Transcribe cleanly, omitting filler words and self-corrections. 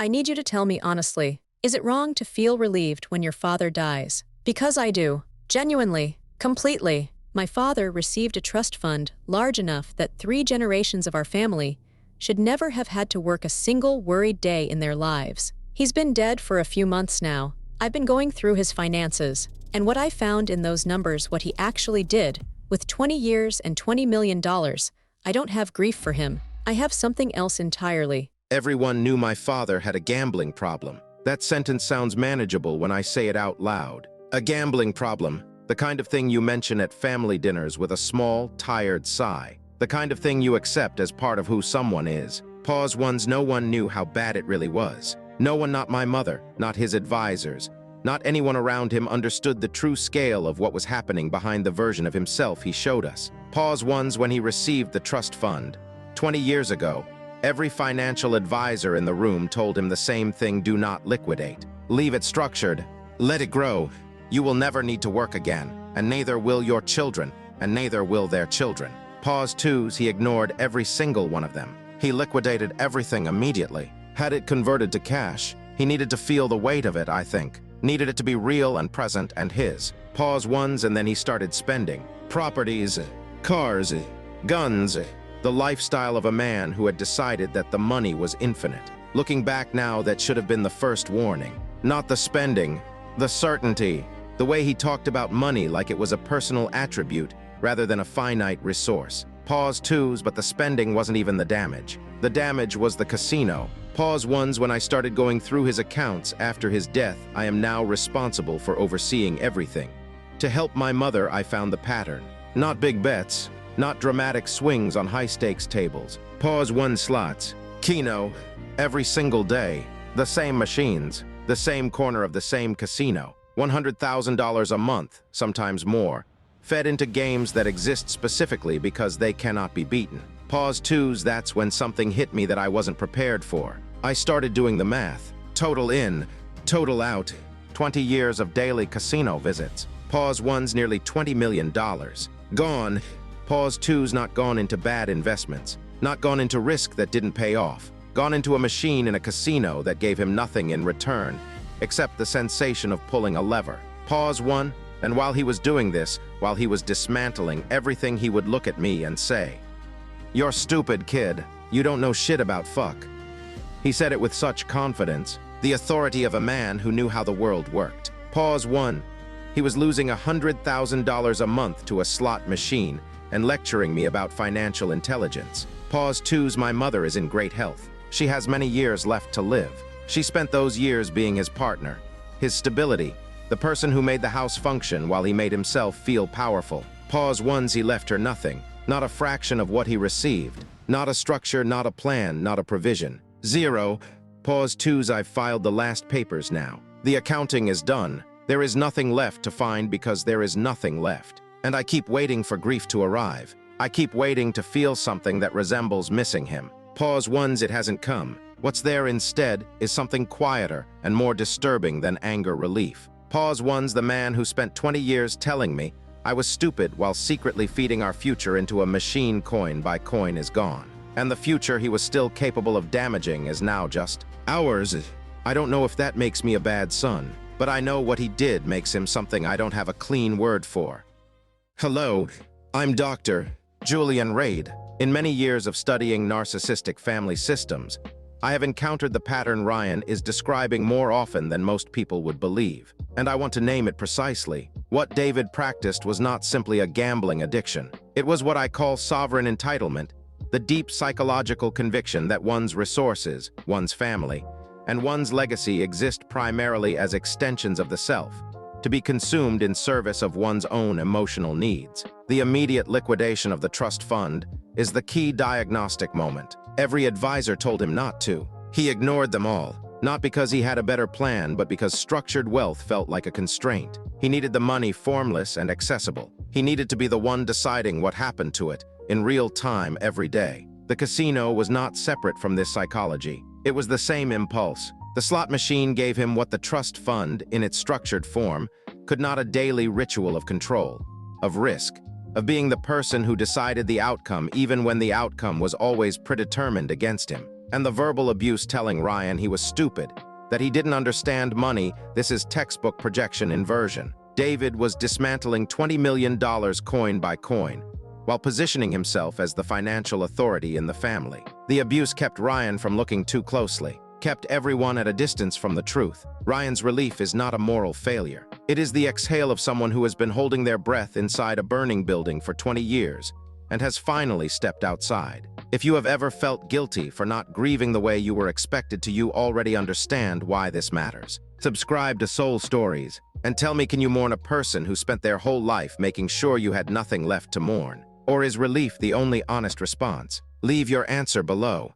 I need you to tell me honestly, is it wrong to feel relieved when your father dies? Because I do. Genuinely. Completely. My father received a trust fund large enough that 3 generations of our family should never have had to work a single worried day in their lives. He's been dead for a few months now. I've been going through his finances, and what I found in those numbers, what he actually did, with 20 years and $20 million, I don't have grief for him. I have something else entirely. Everyone knew my father had a gambling problem. That sentence sounds manageable when I say it out loud. A gambling problem, the kind of thing you mention at family dinners with a small, tired sigh. The kind of thing you accept as part of who someone is. Pause ones, no one knew how bad it really was. No one, not my mother, not his advisors, not anyone around him understood the true scale of what was happening behind the version of himself he showed us. Pause ones, when he received the trust fund 20 years ago, every financial advisor in the room told him the same thing: do not liquidate. Leave it structured. Let it grow. You will never need to work again, and neither will your children, and neither will their children. Pause twos, he ignored every single one of them. He liquidated everything immediately. Had it converted to cash. He needed to feel the weight of it, I think. Needed it to be real and present and his. Pause ones, and then he started spending. Properties, cars, guns, the lifestyle of a man who had decided that the money was infinite. Looking back now, that should have been the first warning. Not the spending, the certainty. The way he talked about money like it was a personal attribute rather than a finite resource. Pause twos, but the spending wasn't even the damage. The damage was the casino. Pause ones, when I started going through his accounts after his death, I am now responsible for overseeing everything. To help my mother, I found the pattern. Not big bets, not dramatic swings on high-stakes tables. Pause one, slots. Keno, every single day. The same machines, the same corner of the same casino. $100,000 a month, sometimes more. Fed into games that exist specifically because they cannot be beaten. Pause twos, that's when something hit me that I wasn't prepared for. I started doing the math. Total in, total out. 20 years of daily casino visits. Pause ones, nearly $20 million. Gone. Pause twos, not gone into bad investments. Not gone into risk that didn't pay off. Gone into a machine in a casino that gave him nothing in return, except the sensation of pulling a lever. Pause one, and while he was doing this, while he was dismantling everything, he would look at me and say, "You're stupid, kid. You don't know shit about fuck." He said it with such confidence, the authority of a man who knew how the world worked. Pause one. He was losing $100,000 a month to a slot machine and lecturing me about financial intelligence. Pause twos, my mother is in great health. She has many years left to live. She spent those years being his partner, his stability, the person who made the house function while he made himself feel powerful. Pause ones, he left her nothing. Not a fraction of what he received. Not a structure, not a plan, not a provision. Zero. Pause twos, I've filed the last papers now. The accounting is done. There is nothing left to find because there is nothing left. And I keep waiting for grief to arrive. I keep waiting to feel something that resembles missing him. Pause ones, it hasn't come. What's there instead is something quieter and more disturbing than anger relief. Pause ones, the man who spent 20 years telling me I was stupid while secretly feeding our future into a machine coin by coin is gone. And the future he was still capable of damaging is now just ours. I don't know if that makes me a bad son, but I know what he did makes him something I don't have a clean word for. Hello, I'm Dr. Julian Reed. In many years of studying narcissistic family systems, I have encountered the pattern Ryan is describing more often than most people would believe. And I want to name it precisely. What David practiced was not simply a gambling addiction. It was what I call sovereign entitlement, the deep psychological conviction that one's resources, one's family, and one's legacy exist primarily as extensions of the self, to be consumed in service of one's own emotional needs. The immediate liquidation of the trust fund is the key diagnostic moment. Every advisor told him not to. He ignored them all, not because he had a better plan, but because structured wealth felt like a constraint. He needed the money formless and accessible. He needed to be the one deciding what happened to it in real time every day. The casino was not separate from this psychology. It was the same impulse. The slot machine gave him what the trust fund, in its structured form, could not: a daily ritual of control, of risk, of being the person who decided the outcome even when the outcome was always predetermined against him. And the verbal abuse telling Ryan he was stupid, that he didn't understand money. This is textbook projection inversion. David was dismantling $20 million coin by coin, while positioning himself as the financial authority in the family. The abuse kept Ryan from looking too closely, kept everyone at a distance from the truth. Ryan's relief is not a moral failure. It is the exhale of someone who has been holding their breath inside a burning building for 20 years and has finally stepped outside. If you have ever felt guilty for not grieving the way you were expected to, you already understand why this matters. Subscribe to Soul Stories and tell me, can you mourn a person who spent their whole life making sure you had nothing left to mourn? Or is relief the only honest response? Leave your answer below.